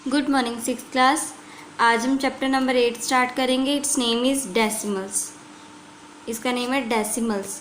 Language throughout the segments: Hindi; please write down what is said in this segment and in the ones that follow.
Good morning six class. आज हम चैप्टर नंबर 8 स्टार्ट करेंगे। It's name is decimals. इसका नेम है डेसिमल्स।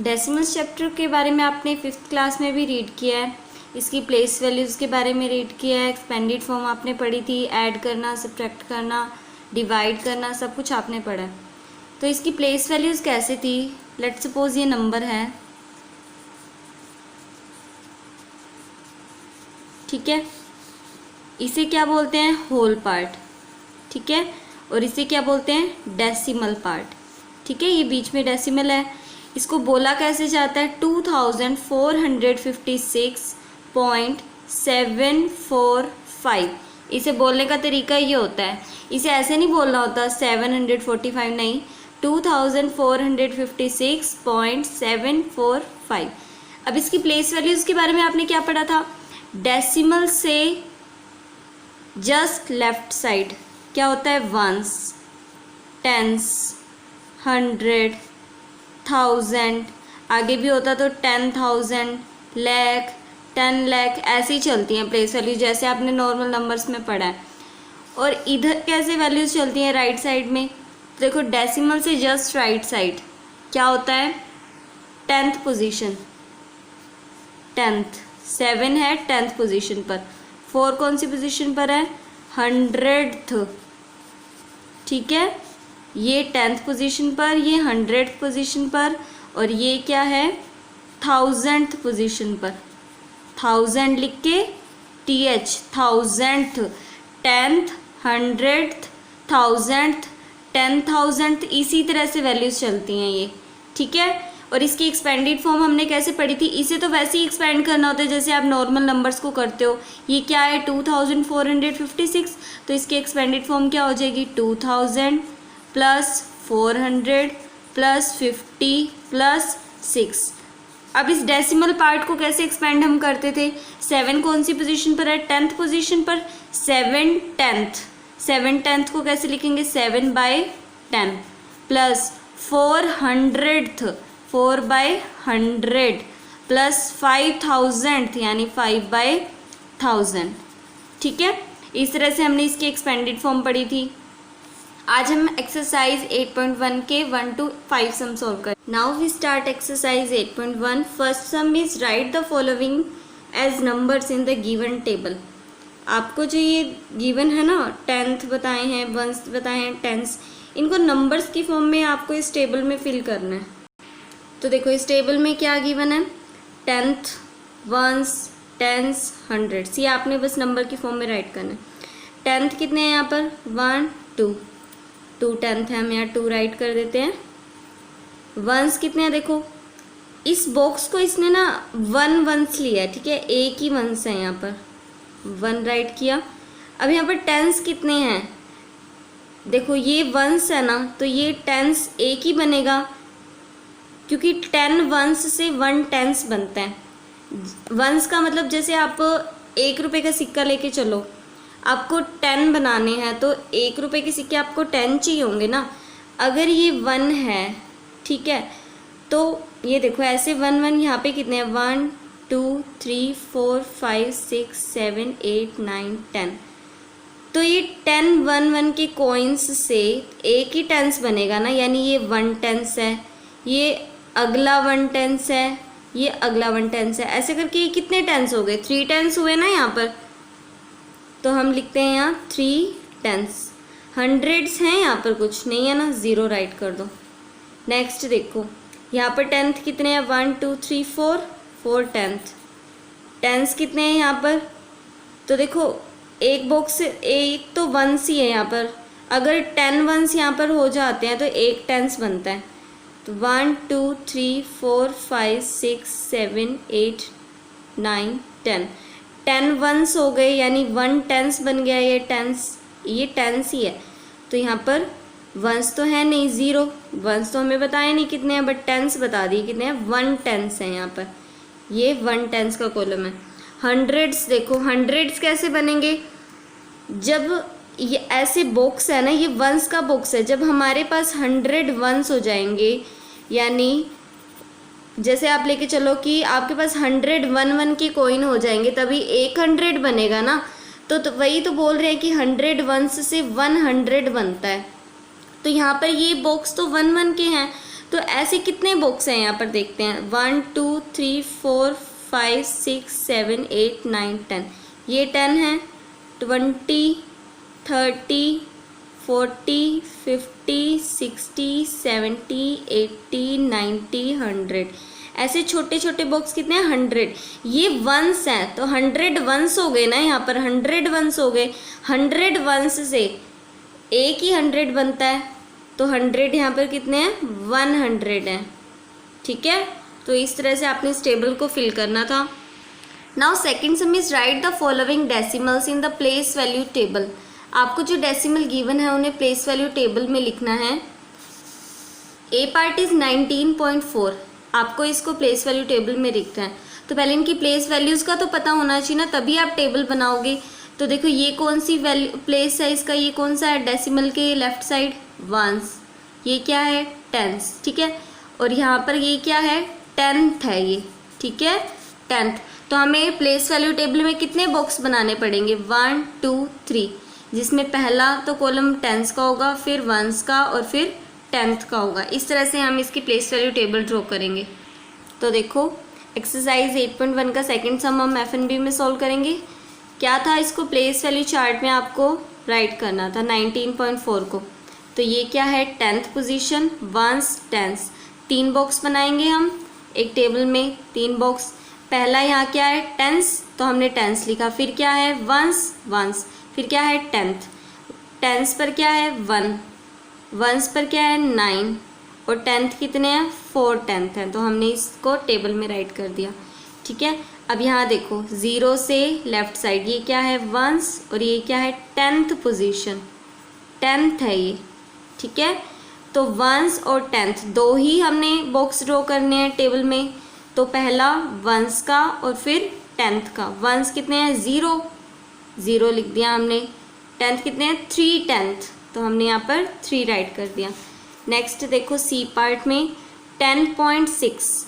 डेसिमल्स चैप्टर के बारे में आपने 5th क्लास में भी रीड किया है। इसकी प्लेस वैल्यूज़ के बारे में रीड किया है। एक्सपेंडेड फॉर्म आपने पढ़ी थी, ऐड करना, सब्ट्रैक्ट करना, डिवाइड करना, सब कुछ आपने पढ़ा है। तो इसकी प्लेस वैल्यूज़ कैसे थी? लेट्स सपोज ये नंबर है, ठीक है। इसे क्या बोलते हैं? होल पार्ट, ठीक है। और इसे क्या बोलते हैं? डेसिमल पार्ट, ठीक है। ये बीच में डेसिमल है। इसको बोला कैसे जाता है? 2456.745। इसे बोलने का तरीका ये होता है। इसे ऐसे नहीं बोलना होता 745, नहीं, 2456.745। अब इसकी प्लेस वैल्यूज़ के बारे में आपने क्या पढ़ा था? डेसिमल से जस्ट लेफ्ट साइड क्या होता है? वंस, टेंस, 100, 1000, आगे भी होता तो 10,000, लाख, 10 लाख, ऐसे ही चलती हैं प्लेस वैल्यूज, जैसे आपने नॉर्मल नंबर्स में पढ़ा है। और इधर कैसे वैल्यूज चलती हैं? राइट साइड में देखो, डेसिमल से जस्ट राइट साइड क्या होता है? 10th पोजीशन, 10th, 7 है 10th पोजीशन पर, 4 कौन सी पोजीशन पर है? 100th, ठीक है। ये 10th पोजीशन पर, ये 100th पोजीशन पर, और ये क्या है? 1000th पोजीशन पर। 1000 लिख के TH, 1000th, 10th, 100th, 1000th, 10,000th, इसी तरह से वैल्यूज चलती हैं ये, ठीक है। और इसकी एक्सपेंडेड फॉर्म हमने कैसे पढ़ी थी? इसे तो वैसे ही एक्सपेंड करना होता है जैसे आप नॉर्मल नंबर्स को करते हो। ये क्या है? 2456, तो इसकी एक्सपेंडेड फॉर्म क्या हो जाएगी? 2000 प्लस 400 प्लस 50 प्लस 6। अब इस डेसिमल पार्ट को कैसे एक्सपेंड हम करते थे? 7 कौन सी पोजीशन पर है? 10th पोजीशन पर। 7 10th, 7 10th को कैसे लिखेंगे? 7/10 प्लस 400th, 4/100 प्लस 5000th यानी 5/1000, ठीक है। इस तरह से हमने इसकी एक्सपेंडेड फॉर्म पढ़ी थी। आज हम एक्सरसाइज 8.1 के 1 to 5 सम सॉल्व करें। Now we start exercise 8.1। First sum is write the following as numbers in the given table. आपको जो ये गिवन है ना, 10th बताए हैं, 1st बताए हैं, 10th, इनको नंबर्स की फॉर्म में आपको इस टेबल में फिल करना है। तो देखो इस टेबल में क्या गिवन है? 10th, 1s, 10s, 100s, ये आपने बस नंबर की फॉर्म में राइट करना है। 10th कितने हैं यहाँ पर? 1 2 2 10th है, हम यहाँ 2 राइट कर देते हैं। 1s कितने हैं? देखो इस बॉक्स को इसने ना 1 1s लिया है, ठीक है, एक ही 1s है यहाँ पर, 1 राइट किया। अब यहाँ पर 10s कितने हैं? देखो ये 1s है ना, तो ये 10s एक ही बनेगा, क्योंकि 10 1s से 1 10s बनता है। 1s का मतलब जैसे आप 1 रुपये का सिक्का लेके चलो, आपको 10 बनाने हैं तो 1 रुपये के सिक्के आपको 10 चाहिए होंगे ना। अगर ये 1 है, ठीक है, तो ये देखो ऐसे 1 1 यहाँ पे कितने हैं? 1 2 3 4 5 6 7 8 9 10। तो ये 10 1 1 के कॉइन्स से एक ही 10s बनेगा ना, यानी ये 1 10s है, ये अगला 1 10s है, ये अगला 1 10s है, ऐसे करके ये कितने 10s हो गए? 3 10s हुए ना यहाँ पर। तो हम लिखते हैं यहाँ 3 10s। 100s हैं यहाँ पर? कुछ नहीं है ना, 0 राइट कर दो। नेक्स्ट देखो यहाँ पर 10th कितने हैं? 1 2 3 4 4 10th। 10s कितने हैं यहाँ पर? तो देखो एक बॉक्स से एक तो 1s ही है यहाँ पर, अगर 10 1s यहाँ पर हो जाते हैं तो एक 10s बनता है। तो 1 2 3 4 5 6 7 8 9 10 10 1s हो गए, यानी 1 10s बन गया। ये 10s ही है, तो यहाँ पर 1s तो है नहीं, 0 1s तो हमें बताया नहीं कितने हैं, बट 10s बता दिए कितने हैं? 1 10s है यहाँ पर, ये 1 10s का कॉलम है। 100s देखो, 100s कैसे बनेंगे? जब ये ऐसे बॉक्स है ना, ये 1s का बॉक्स है, जब हमारे पास 100 1s हो जाएंगे, यानी जैसे आप लेके चलो कि आपके पास 100 1 1 के कॉइन हो जाएंगे, तभी एक 100 बनेगा ना। तो वही तो बोल रहे हैं कि 100 वंस से 100 बनता है। तो यहाँ पर ये बॉक्स तो 1 1 के हैं, तो ऐसे कितने बॉक्स हैं यहाँ पर देखते हैं। 1 2 3 4 5 6 7 8 9 10, ये 10 है। 20 30 40 50 60 70 80 90 100, ऐसे छोटे छोटे बॉक्स कितने हैं 100। ये वंस हैं तो 100 वंस हो गए ना, यहाँ पर 100 वंस हो गए। 100 वंस से एक ही 100 बनता है, तो 100 यहाँ पर कितने हैं 100 हैं। ठीक है, तो इस तरह से आपने इस टेबल को फिल करना था। Now second sum is write the following decimals in the place value table. आपको जो डेसिमल गिवन है उन्हें प्लेस वैल्यू टेबल में लिखना है। ए पार्ट इज 19.4, आपको इसको प्लेस वैल्यू टेबल में लिखना है। तो पहले इनकी प्लेस वैल्यूज़ का तो पता होना चाहिए ना, तभी आप टेबल बनाओगे। तो देखो ये कौन सी वैल्यू प्लेस है इसका, ये कौन सा है डेसिमल के लेफ्ट साइड वंस, ये क्या है टेंस। ठीक है, और यहाँ पर ये क्या है 10th है ये। ठीक है 10th, तो हमें प्लेस वैल्यू टेबल में कितने बॉक्स बनाने पड़ेंगे 1 2 3, जिसमें पहला तो कॉलम टेंस का होगा, फिर वंस का और फिर 10th का होगा। इस तरह से हम इसकी प्लेस वैल्यू टेबल ड्रॉ करेंगे। तो देखो एक्सरसाइज 8.1 का सेकंड सम हम FNB में सॉल्व करेंगे। क्या था, इसको प्लेस वैल्यू चार्ट में आपको राइट करना था 19.4 को। तो ये क्या है 10th position, ones tens, 3 box बनाएंगे हम एक टेबल में, 3 बॉक्स। पहला यहाँ क्या है टेंस, तो हमने टेंस लिखा, फिर क्या है वंस वंस, फिर क्या है 10th, टेंस पर क्या है 1, वंस पर क्या है 9, और 10th कितने हैं 4 10th हैं, तो हमने इसको टेबल में राइट कर दिया। ठीक है, अब यहाँ देखो 0 से लेफ्ट साइड ये क्या है वंस, और ये क्या है 10th पोजीशन, 10th है ये। ठीक है, तो वंस और 10th दो ही हमने बॉक्स ड्रॉ करने हैं टेबल में। तो पहला वंस का और फिर 10th का। वंस कितने हैं 0 0 लिख दिया हमने, 10th कितने हैं 3 10th, तो हमने यहाँ पर 3 राइट कर दिया। नेक्स्ट देखो सी पार्ट में 10.6,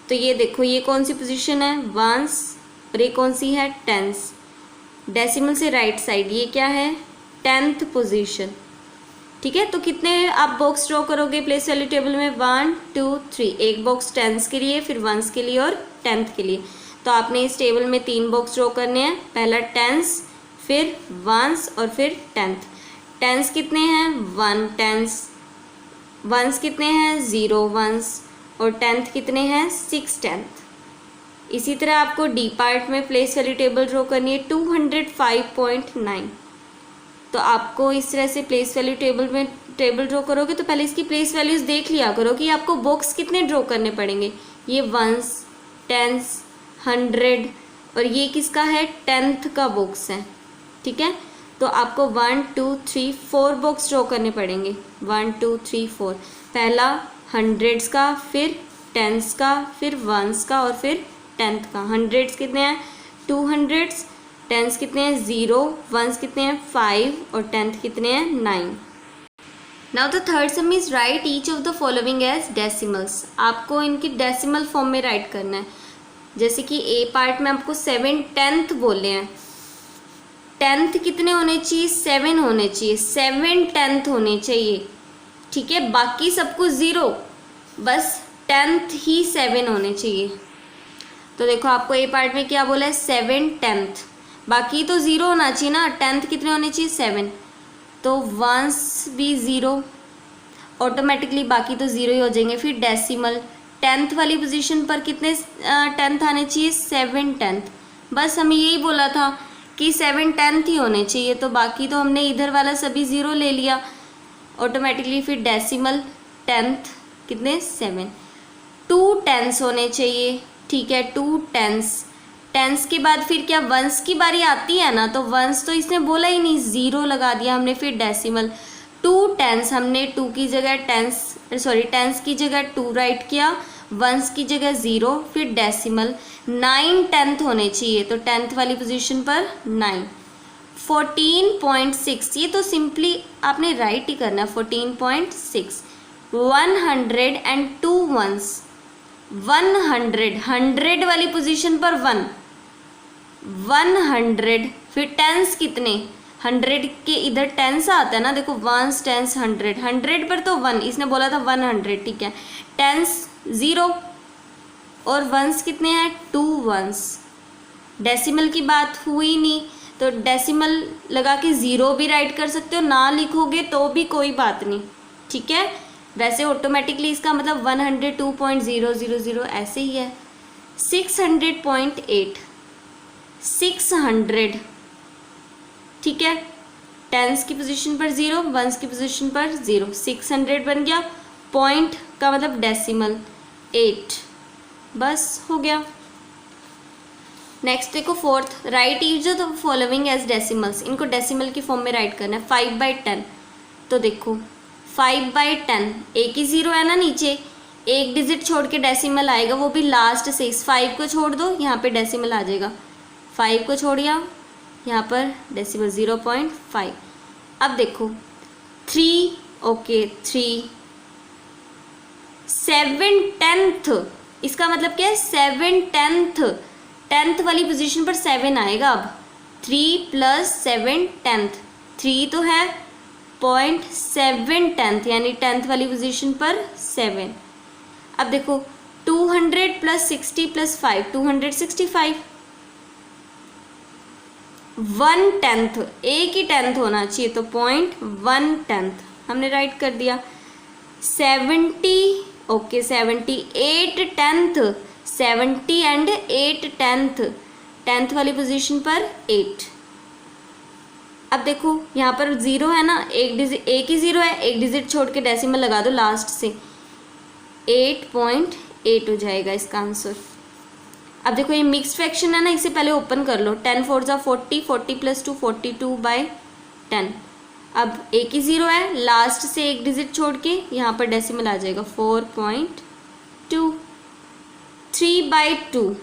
तो ये देखो ये कौन सी पोजीशन है वंस, और ये कौन सी है टेंस। डेसिमल से राइट साइड ये क्या है 10th पोजीशन। ठीक है, तो कितने आप बॉक्स ड्रॉ करोगे प्लेस वैल्यू टेबल में 1 2 3, एक बॉक्स टेंस के लिए, फिर वंस के लिए और 10th के लिए। तो आपने इस टेबल में 3 बॉक्स ड्रॉ करने हैं, पहला टेंस, फिर वंस और फिर 10th। टेंस कितने हैं 1 टेंस, वंस कितने हैं 0 वंस, और 10th कितने हैं 6 10th। इसी तरह आपको डी पार्ट में प्लेस वैल्यू टेबल ड्रॉ करनी है 205.9। तो आपको इस तरह से प्लेस वैल्यू टेबल में टेबल ड्रॉ करोगे तो पहले इसकी प्लेस वैल्यूज़ देख लिया करो कि आपको बॉक्स कितने ड्रॉ करने पड़ेंगे। ये वंस टेंस 100, और ये किसका है 10th का बॉक्स है। ठीक है, तो आपको 1 2 3 4 बॉक्स ड्रॉ करने पड़ेंगे, 1 2 3 4। पहला 100s का, फिर 10s का, फिर वंस का और फिर 10th का। 100s कितने हैं 200s, 10s कितने हैं 0, वंस कितने हैं 5 और 10th कितने हैं 9। Now the third sum is write each of the following as decimals. आपको इनकी डेसिमल फॉर्म में राइट करना है। जैसे कि ए पार्ट में आपको 7 10th बोले हैं, 10th कितने होने चाहिए 7 होने चाहिए, 7 10th होने चाहिए। ठीक है, बाकी सब कुछ 0, बस 10th ही 7 होने चाहिए। तो देखो आपको ए पार्ट में क्या बोला है 7 10th, बाकी तो 0 होना चाहिए ना। 10th कितने होने चाहिए 7, तो वंस भी 0, ऑटोमेटिकली बाकी तो 0 ही हो जाएंगे। फिर डेसिमल 10th वाली पोजीशन पर कितने 10th आने चाहिए 7 10th, बस हमें यही बोला था कि 7 10th ही होने चाहिए, तो बाकी तो हमने इधर वाला सभी 0 ले लिया ऑटोमेटिकली। फिर डेसिमल 10th कितने 7, 2 10s होने चाहिए। ठीक है, 2 10s, 10s के बाद फिर क्या वंस की बारी आती है ना, तो वंस तो इसने बोला ही नहीं, 0 लगा दिया हमने। फिर डेसिमल 2 10s, हमने 2 की जगह 10s की जगह 2 राइट किया, वंस की जगह 0, फिर डेसिमल 9 10th होने चाहिए, तो 10th वाली पोजीशन पर 9। 14.6, ये तो सिंपली आपने राइट ही करना है 14.6। 102 वंस, 100 वाली पोजीशन पर 1, 100 फिर टेंस कितने, 100 के इधर टेंस आता है ना, देखो वंस टेंस 100, 100 पर तो 1, इसने बोला था 100, ठीक है। टेंस 0 और वंस कितने हैं, 2 वंस। डेसिमल की बात हुई नहीं, तो डेसिमल लगा के 0 भी राइट कर सकते हो, ना लिखोगे तो भी कोई बात नहीं, ठीक है। वैसे ऑटोमेटिकली इसका मतलब 102.000 ऐसे ही है। 600.8, 600, ठीक है। टेंस की पोजीशन पर 0, वंस की पोजीशन पर 0, 600 बन गया। पॉइंट का मतलब डेसिमल 8, बस हो गया। नेक्स्ट देखो fourth, write each of the following as decimals, इनको डेसिमल की फॉर्म में राइट करना है। 5/10, तो देखो 5/10, एक ही 0 है ना नीचे, एक डिजिट छोड़ के डेसिमल आएगा, वो भी लास्ट से। इस 5 को छोड़ दो, यहाँ पे डेसिमल आ जाएगा। 5 को छोड़िया, यहाँ पर डेसिमल 0.5। अब देखो 3, ओके 3, 7/10, इसका मतलब क्या है, 7/10, 10th वाली पोजीशन पर 7 आएगा। अब 3 + 7/10, 3 तो है 0.7/10, यानी 10th वाली पोजीशन पर 7। अब देखो 200 + 60 + 5, 265, 1/10, एक ही 10th होना चाहिए, तो 0.1/10 हमने राइट कर दिया। 70, ओके 78/10, 70 एंड 8/10, 10th वाली पोजीशन पर 8। अब देखो यहाँ पर 0 है ना, एक ही 0 है, एक डिजिट छोड़ के डेसिमल लगा दो लास्ट से, 8.8 हो जाएगा इसका आंसर। अब देखो ये मिक्स्ड फ्रैक्शन है ना, इसे पहले ओपन कर लो। 10 4 = 40, 40 + 2 42/10। अब एक ही 0 है, लास्ट से एक डिजिट छोड़ के यहाँ पर डेसिमल आ जाएगा 4.2, 3/2।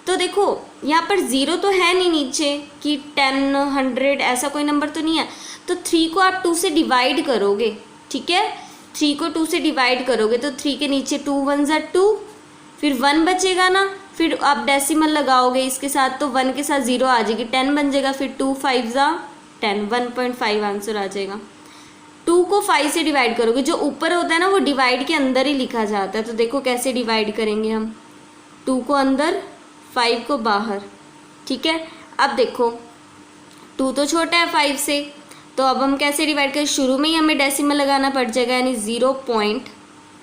तो देखो यहाँ पर 0 तो है नहीं नीचे कि 10, 100 ऐसा कोई नंबर तो नहीं है, तो 3 को आप 2 से डिवाइड करोगे, ठीक है। 3 को 2 से डिवाइड करोगे तो 3 के नीचे 2 1 = 2, फिर 1 बचेगा ना, फिर आप डेसिमल लगाओगे इसके साथ, तो 1 के साथ 0 आ जाएगी, 10 बन जाएगा, फिर 2 5 = 10, 1.5 आंसर आ जाएगा। 2 को 5 से डिवाइड करोगे, जो ऊपर होता है ना वो डिवाइड के अंदर ही लिखा जाता है, तो देखो कैसे डिवाइड करेंगे हम, 2 को अंदर, 5 को बाहर, ठीक है। अब देखो 2 तो छोटा है 5 से, तो अब हम कैसे डिवाइड करें, शुरू में ही हमें डेसिमल लगाना पड़ जाएगा, यानी 0 पॉइंट,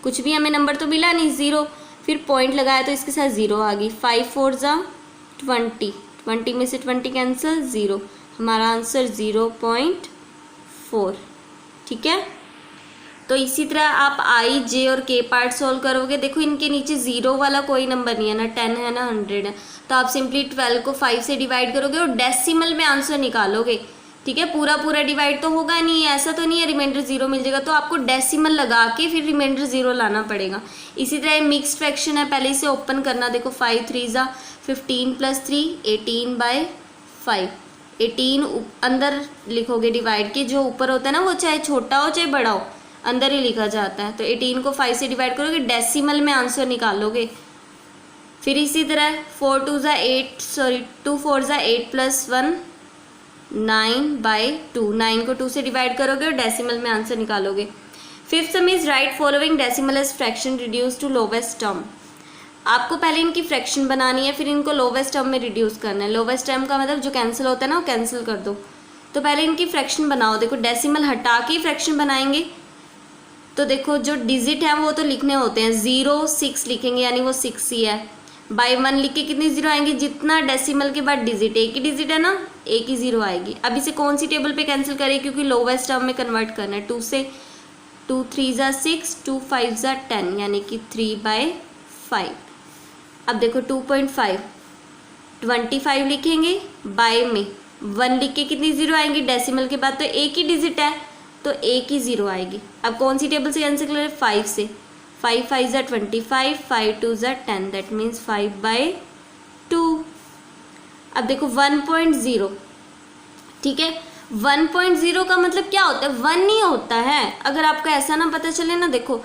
कुछ भी हमें नंबर तो मिला नहीं 0, फिर पॉइंट लगाया तो इसके साथ 0 आ गई। 5 4 = 20, 20 में से 20 कैंसिल, 0, हमारा आंसर 0.4, ठीक है। तो इसी तरह आप आई, जे और के पार्ट सॉल्व करोगे। देखो इनके नीचे 0 वाला कोई नंबर नहीं है, ना 10 है ना 100 है, तो आप सिंपली 12 को 5 से डिवाइड करोगे और डेसिमल में आंसर निकालोगे, ठीक है। पूरा पूरा डिवाइड तो होगा नहीं, ऐसा तो नहीं है रिमाइंडर 0 मिल जाएगा, तो आपको डेसिमल लगा के फिर रिमाइंडर 0 लाना पड़ेगा। इसी तरह मिक्स्ड फ्रैक्शन है, पहले इसे ओपन करना। देखो 5 3 = 15 + 3 18/5, 18 अंदर लिखोगे डिवाइड के, जो ऊपर होता है ना वो चाहे छोटा हो चाहे बड़ा हो अंदर ही लिखा जाता है, तो 18 को 5 से डिवाइड करोगे, डेसिमल में आंसर निकालोगे। फिर इसी तरह 4 2 = 8, सॉरी 2 4 = 8 + 1 9/2, 9 को 2 से डिवाइड करोगे और डेसिमल में आंसर निकालोगे। Fifth sum is write following decimal as fraction reduce to lowest term. आपको पहले इनकी फ्रैक्शन बनानी है, फिर इनको लोवेस्ट टर्म में रिड्यूस करना है। लोवेस्ट टर्म का मतलब जो कैंसिल होता है ना वो कैंसिल कर दो, तो पहले इनकी फ्रैक्शन बनाओ। देखो डेसिमल हटा के फ्रैक्शन बनाएंगे, तो देखो जो डिजिट है वो तो लिखने होते हैं, 0 6 लिखेंगे यानी वो 6 ही है। बाई 1 लिख के कितनी 0 आएंगी, जितना डेसिमल के बाद डिजिट, एक ही डिजिट है ना, एक ही 0 आएगी। अब इसे कौन सी टेबल पे कैंसिल करें, क्योंकि लोवेस्ट टर्म में कन्वर्ट करना है। 2 से 2 3 = 6, 2 5 = 10, यानी कि 3/5। अब देखो 2.5, 25 लिखेंगे, बाय में 1 लिख के कितनी 0 आएंगी, डेसिमल के बाद तो एक ही डिजिट है तो एक ही 0 आएगी। अब कौन सी टेबल से कैंसिल करें, 5 से। 5 5 = 25, 5 2 = 10, दैट मीन्स 5/2। अब देखो 1.0, ठीक है। 1.0 का मतलब क्या होता है, 1 ही होता है। अगर आपको ऐसा ना पता चले ना, देखो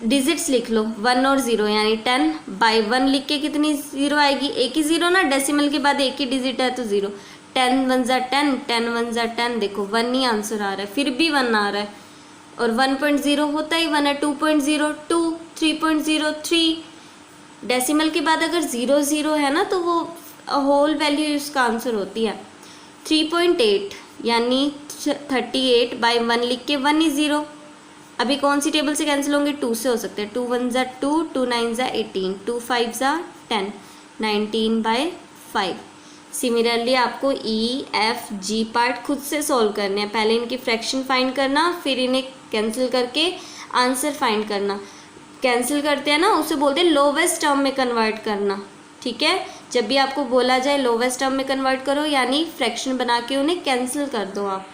डिजिट्स लिख लो 1 और 0, यानी 10 बाई 1 लिख के कितनी 0 आएगी, एक ही 0 ना, डेसिमल के बाद एक ही डिजिट है तो 0, 10 वन ज़ा 10, 10 वन ज़ा 10, देखो 1 ही आंसर आ रहा है, फिर भी 1 आ रहा है, और 1.0 होता ही 1 है, 2.0 2, 3.0 3, डेसिमल के बाद अगर 0 0 है ना तो वो होल वैल्यू उसका आंसर होती है। 3.8 यानी 38/1 लिख के 1 ही 0। अभी कौन सी टेबल से कैंसिल होंगे? 2 से हो सकते हैं। 2 1 ज़ा 2, 2 9 ज़ा 18, 2 5 ज़ा 10, 19/5। सिमिलरली आपको ई एफ जी पार्ट खुद से सॉल्व करने हैं। पहले इनकी फ्रैक्शन फाइंड करना, फिर इन्हें कैंसिल करके आंसर फाइंड करना। कैंसिल करते हैं ना, उसे बोलते हैं लोवेस्ट टर्म में कन्वर्ट करना। ठीक है, जब भी आपको बोला जाए लोवेस्ट टर्म में कन्वर्ट करो, यानी फ्रैक्शन बना के उन्हें कैंसिल कर दो आप।